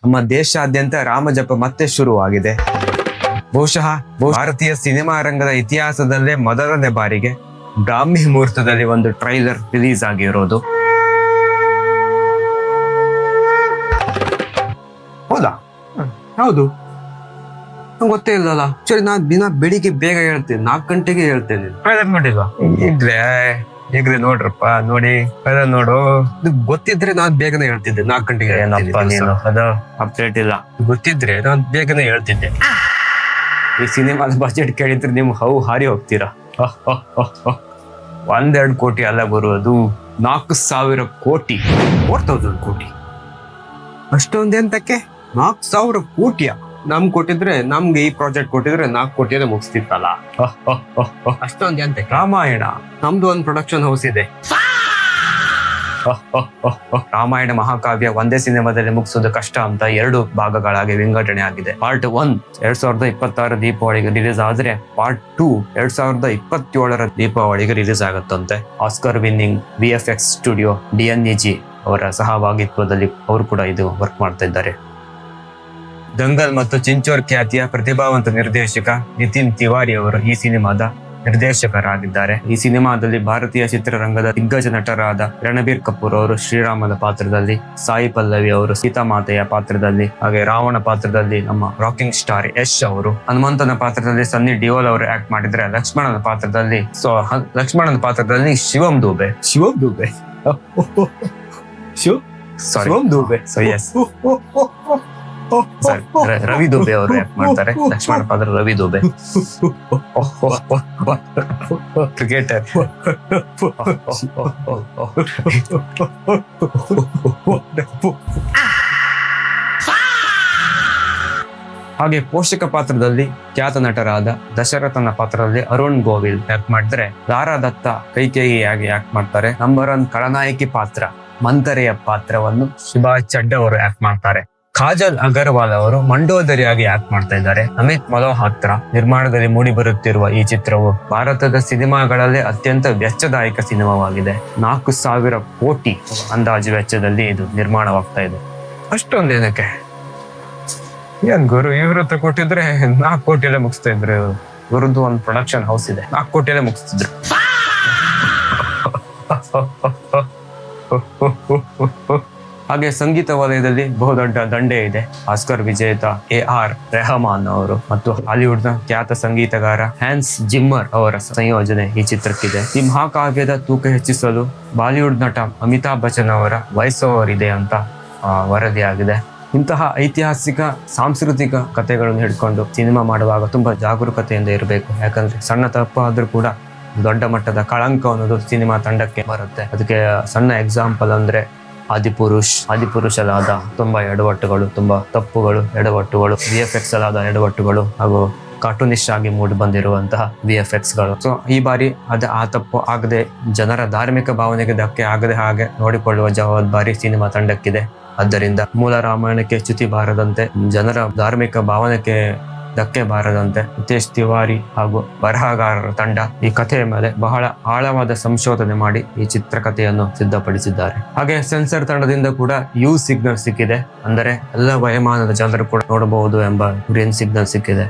ನಮ್ಮ ದೇಶಾದ್ಯಂತ ರಾಮಜಪ ಮತ್ತೆ ಶುರುವಾಗಿದೆ. ಬಹುಶಃ ಭಾರತೀಯ ಸಿನಿಮಾ ರಂಗದ ಇತಿಹಾಸದಲ್ಲೇ ಮೊದಲನೇ ಬಾರಿಗೆ ಬ್ರಾಹ್ಮಿ ಮುಹೂರ್ತದಲ್ಲಿ ಒಂದು ಟ್ರೈಲರ್ ರಿಲೀಸ್ ಆಗಿರೋದು. ಹೌದಾ? ಹೌದು, ನಂಗೆ ಗೊತ್ತೇ ಇಲ್ಲಲ್ಲ. ಸರಿ, ನಾನು ದಿನ ಬೆಳಿಗ್ಗೆ ಬೇಗ ಹೇಳ್ತೇನೆ, 4 ಗಂಟೆಗೆ ಹೇಳ್ತೇನೆ. ಟ್ರೈಲರ್ ನೋಡಿಲ್ವಾ? ಈಗ್ಲೇ ನೋಡ್ರಪ್ಪ, ನೋಡಿ ಟ್ರೈಲರ್ ನೋಡು. ಇದು ಗೊತ್ತಿದ್ರೆ ನಾನು ಬೇಗನೆ ಹೇಳ್ತಿದ್ದೆ, 4 ಗಂಟೆಗೆ. ಏನಪ್ಪ ನೀನು, ಅದು ಅಪ್ಡೇಟ್ ಇಲ್ಲ. ಗೊತ್ತಿದ್ರೆ ನಾನು ಬೇಗನೆ ಹೇಳ್ತಿದ್ದೆ. ಈ ಸಿನಿಮಾದ ಬಜೆಟ್ ಕೇಳಿದ್ರೆ ನೀವು ಹಾರಿ ಹೋಗ್ತೀರಾ. 1-2 ಕೋಟಿ ಅಲ್ಲ ಬರುವುದು, 4,000 ಕೋಟಿ. 4,000 ಕೋಟಿ ಅಷ್ಟೊಂದೆಂತಕ್ಕೆ? 4,000 ಕೋಟಿಯ ನಮ್ಗೆ ಕೊಟ್ಟಿದ್ರೆ, ನಮ್ಗೆ ಈ ಪ್ರಾಜೆಕ್ಟ್ ಕೊಟ್ಟಿದ್ರೆ 4 ಕೋಟಿಯೇ ಮುಗಿಸ್ತಿತ್ತಲ್ಲ. ಅಷ್ಟೊಂದೆಂತಕ್ಕೆ? ರಾಮಾಯಣ, ನಮ್ದು ಒಂದು ಪ್ರೊಡಕ್ಷನ್ ಹೌಸ್ ಇದೆ. ರಾಮಾಯಣ ಮಹಾಕಾವ್ಯ ಒಂದೇ ಸಿನಿಮಾದಲ್ಲಿ ಮುಗಿಸೋದು ಕಷ್ಟ ಅಂತ 2 ಭಾಗಗಳಾಗಿ ವಿಂಗಡಣೆ ಆಗಿದೆ. ಪಾರ್ಟ್ 1 2026 ದೀಪಾವಳಿಗೆ ರಿಲೀಸ್ ಆದ್ರೆ, ಪಾರ್ಟ್ 2 2027 ದೀಪಾವಳಿಗೆ ರಿಲೀಸ್ ಆಗುತ್ತಂತೆ. Oscar winning VFX studio DNEG ಅವರ ಸಹಭಾಗಿತ್ವದಲ್ಲಿ ಅವರು ಕೂಡ ಇದು ವರ್ಕ್ ಮಾಡ್ತಾ ಇದ್ದಾರೆ. ದಂಗಲ್ ಮತ್ತು ಚಿಂಚೋರ್ ಖ್ಯಾತಿಯ ಪ್ರತಿಭಾವಂತ ನಿರ್ದೇಶಕ ನಿತಿನ್ ತಿವಾರಿ ಅವರು ಈ ಸಿನಿಮಾದ ನಿರ್ದೇಶಕರಾಗಿದ್ದಾರೆ. ಈ ಸಿನಿಮಾದಲ್ಲಿ ಭಾರತೀಯ ಚಿತ್ರರಂಗದ ದಿಗ್ಗಜ ನಟರಾದ ರಣಬೀರ್ ಕಪೂರ್ ಅವರು ಶ್ರೀರಾಮನ ಪಾತ್ರದಲ್ಲಿ, ಸಾಯಿ ಪಲ್ಲವಿ ಅವರು ಸೀತಾಮಾತೆಯ ಪಾತ್ರದಲ್ಲಿ, ಹಾಗೆ ರಾವಣ ಪಾತ್ರದಲ್ಲಿ ನಮ್ಮ ರಾಕಿಂಗ್ ಸ್ಟಾರ್ ಯಶ್ ಅವರು, ಹನುಮಂತನ ಪಾತ್ರದಲ್ಲಿ ಸನ್ನಿ ಡಿಯೋಲ್ ಅವರು ಆಕ್ಟ್ ಮಾಡಿದ್ರೆ, ಲಕ್ಷ್ಮಣನ ಪಾತ್ರದಲ್ಲಿ ಶಿವಂ ದುಬೆ ರವಿ ದುಬೆ ಅವರು ಆಕ್ಟ್ ಮಾಡ್ತಾರೆ. ಲಕ್ಷ್ಮಣ ಪಾತ್ರ ರವಿ ದುಬೆ, ಕ್ರಿಕೆಟರ್. ಹಾಗೆ ಪೋಷಕ ಪಾತ್ರದಲ್ಲಿ ಖ್ಯಾತ ನಟರಾದ ದಶರಥನ ಪಾತ್ರದಲ್ಲಿ ಅರುಣ್ ಗೋವಿಲ್ ಆಕ್ಟ್ ಮಾಡಿದ್ರೆ, ಲಾರಾ ದತ್ತ ಕೈಕೇಯಿಯಾಗಿ ಆಕ್ಟ್ ಮಾಡ್ತಾರೆ. ನಂಬರ್ 1 ಖಳನಾಯಕಿ ಪಾತ್ರ ಮಂತರೆಯ ಪಾತ್ರವನ್ನು ಶಿಬಾ ಚಡ್ಡಾ ಅವರು ಆಕ್ಟ್ ಮಾಡ್ತಾರೆ. ಕಾಜಲ್ ಅಗರ್ವಾಲ್ ಅವರು ಮಂಡೋದರಿಯಾಗಿ ಆಕ್ಟ್ ಮಾಡ್ತಾ ಇದ್ದಾರೆ. ಅಮಿತ್ ಮಲ್ಹೋತ್ರ ನಿರ್ಮಾಣದಲ್ಲಿ ಮೂಡಿ ಬರುತ್ತಿರುವ ಈ ಚಿತ್ರವು ಭಾರತದ ಸಿನಿಮಾಗಳಲ್ಲೇ ಅತ್ಯಂತ ವೆಚ್ಚದಾಯಕ ಸಿನಿಮಾವಾಗಿದೆ. 4,000 ಕೋಟಿ ಅಂದಾಜು ವೆಚ್ಚದಲ್ಲಿ ಇದು ನಿರ್ಮಾಣವಾಗ್ತಾ ಇದೆ. ಅಷ್ಟೊಂದೇನಕ್ಕೆ ಏನ್ ಗುರು, ಇವ್ರ ಹತ್ರ ಕೊಟ್ಟಿದ್ರೆ 4 ಕೋಟಿಯಲ್ಲೇ ಮುಗಿಸ್ತಾ ಇದ್ರು. ಇವ್ರದ್ದು ಒಂದು ಪ್ರೊಡಕ್ಷನ್ ಹೌಸ್ ಇದೆ, 4 ಕೋಟಿಯಲ್ಲೇ ಮುಗಿಸ್ತಿದ್ರು. ಹಾಗೆ ಸಂಗೀತ ವಲಯದಲ್ಲಿ ಬಹುದೊಡ್ಡ ದಂಡೆ ಇದೆ. ಆಸ್ಕರ್ ವಿಜೇತ AR ರೆಹಮಾನ್ ಅವರು ಮತ್ತು ಹಾಲಿವುಡ್ನ ಖ್ಯಾತ ಸಂಗೀತಗಾರ ಹ್ಯಾನ್ಸ್ ಜಿಮ್ಮರ್ ಅವರ ಸಂಯೋಜನೆ ಈ ಚಿತ್ರಕ್ಕಿದೆ. ಈ ಮಹಾಕಾವ್ಯದ ತೂಕ ಹೆಚ್ಚಿಸಲು ಬಾಲಿವುಡ್ ನಟ ಅಮಿತಾಬ್ ಬಚ್ಚನ್ ಅವರ ವಾಯ್ಸ್ ಓವರ್ ಇದೆ ಅಂತ ವರದಿಯಾಗಿದೆ. ಇಂತಹ ಐತಿಹಾಸಿಕ ಸಾಂಸ್ಕೃತಿಕ ಕಥೆಗಳನ್ನು ಹಿಡ್ಕೊಂಡು ಸಿನಿಮಾ ಮಾಡುವಾಗ ತುಂಬಾ ಜಾಗರೂಕತೆಯಿಂದ ಇರಬೇಕು. ಯಾಕಂದ್ರೆ ಸಣ್ಣ ತಪ್ಪು ಆದ್ರೂ ಕೂಡ ದೊಡ್ಡ ಮಟ್ಟದ ಕಳಂಕ ಅನ್ನೋದು ಸಿನಿಮಾ ತಂಡಕ್ಕೆ ಬರುತ್ತೆ. ಅದಕ್ಕೆ ಸಣ್ಣ ಎಕ್ಸಾಂಪಲ್ ಅಂದ್ರೆ ಆದಿಪುರುಷಲಾದ ತುಂಬಾ ಎಡವಟ್ಟುಗಳು, ತುಂಬಾ ತಪ್ಪುಗಳು, ಎಡವಟ್ಟುಗಳು, VFX ಅಲಾದ ಎಡವಟ್ಟುಗಳು ಹಾಗೂ ಕಾರ್ಟೂನಿಸ್ಟ್ ಆಗಿ ಮೂಡಿ ಬಂದಿರುವಂತಹ VFX ಗಳು. ಸೊ ಈ ಬಾರಿ ಆ ತಪ್ಪು ಆಗದೆ, ಜನರ ಧಾರ್ಮಿಕ ಭಾವನೆಗೆ ಧಕ್ಕೆ ಆಗದೆ ಹಾಗೆ ನೋಡಿಕೊಳ್ಳುವ ಜವಾಬ್ದಾರಿ ಸಿನಿಮಾ ತಂಡಕ್ಕಿದೆ. ಆದ್ದರಿಂದ ಮೂಲ ರಾಮಾಯಣಕ್ಕೆ ಚ್ಯುತಿ ಬಾರದಂತೆ, ಜನರ ಧಾರ್ಮಿಕ ಭಾವನೆಗೆ ಧಕ್ಕೆ ಬಾರದಂತೆ ಹಿತೇಶ್ ತಿವಾರಿ ಹಾಗೂ ಬರಹಗಾರರ ತಂಡ ಈ ಕಥೆಯ ಮೇಲೆ ಬಹಳ ಆಳವಾದ ಸಂಶೋಧನೆ ಮಾಡಿ ಈ ಚಿತ್ರಕಥೆಯನ್ನು ಸಿದ್ಧಪಡಿಸಿದ್ದಾರೆ. ಹಾಗೆ ಸೆನ್ಸರ್ ತಂಡದಿಂದ ಕೂಡ ಯು ಸಿಗ್ನಲ್ ಸಿಕ್ಕಿದೆ, ಅಂದರೆ ಎಲ್ಲ ವಯೋಮಾನದ ಜನರು ಕೂಡ ನೋಡಬಹುದು ಎಂಬ ಗ್ರೀನ್ ಸಿಗ್ನಲ್ ಸಿಕ್ಕಿದೆ.